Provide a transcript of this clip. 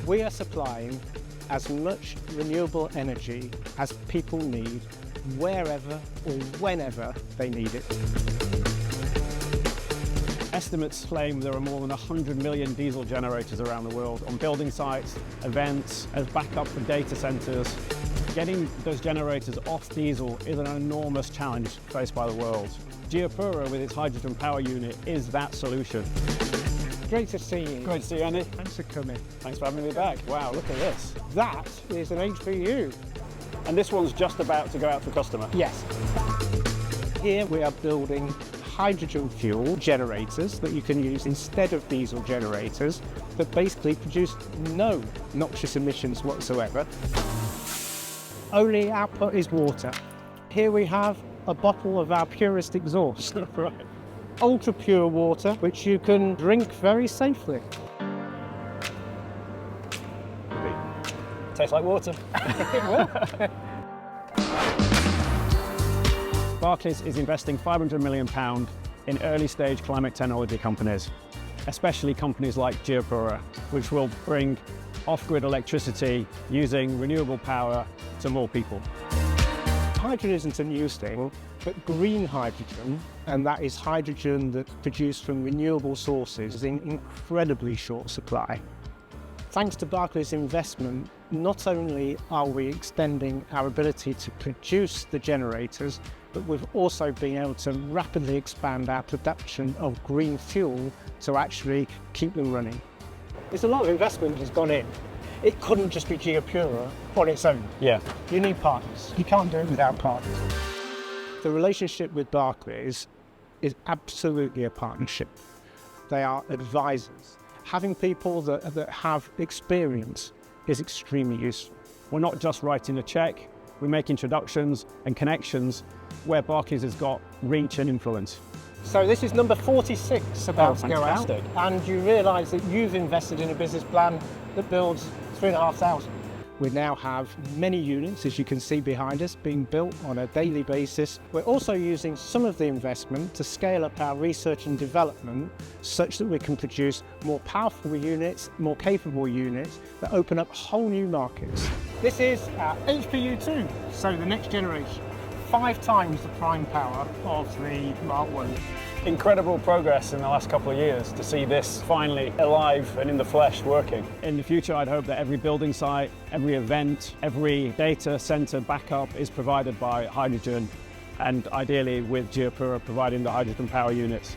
We are supplying as much renewable energy as people need, wherever or whenever they need it. Estimates claim there are more than 100 million diesel generators around the world on building sites, events, as backup for data centres. Getting those generators off diesel is an enormous challenge faced by the world. GeoPura, with its hydrogen power unit, is that solution. Great to see you. Great to see you, Andy. Thanks for coming. Thanks for having me back. Wow, look at this. That is an HPU. And this one's just about to go out to customer. Yes. Here we are building hydrogen fuel generators that you can use instead of diesel generators that basically produce no noxious emissions whatsoever. Only output is water. Here we have a bottle of our purest exhaust. Right. Ultra pure water, which you can drink very safely. Tastes like water. It will. Barclays is investing £500 million in early stage climate technology companies, especially companies like GeoPura, which will bring off-grid electricity using renewable power to more people. Hydrogen isn't a new thing, but green hydrogen, and that is hydrogen that's produced from renewable sources, is in incredibly short supply. Thanks to Barclays' investment, not only are we extending our ability to produce the generators, but we've also been able to rapidly expand our production of green fuel to actually keep them running. There's a lot of investment that has gone in. It couldn't just be GeoPura on its own. Yeah. You need partners. You can't do it without partners. The relationship with Barclays is absolutely a partnership. They are advisors. Having people that have experience is extremely useful. We're not just writing a check, we make introductions and connections where Barclays has got reach and influence. So this is number 46 about to go out, fantastic. and you realise that you've invested in a business plan that builds 3,500. We now have many units, as you can see behind us, being built on a daily basis. We're also using some of the investment to scale up our research and development such that we can produce more powerful units, more capable units that open up whole new markets. This is our HPU2, so the next generation. 5 times the prime power of the Mark 1. Incredible progress in the last couple of years to see this finally alive and in the flesh working. In the future, I'd hope that every building site, every event, every data center backup is provided by hydrogen, and ideally with GeoPura providing the hydrogen power units.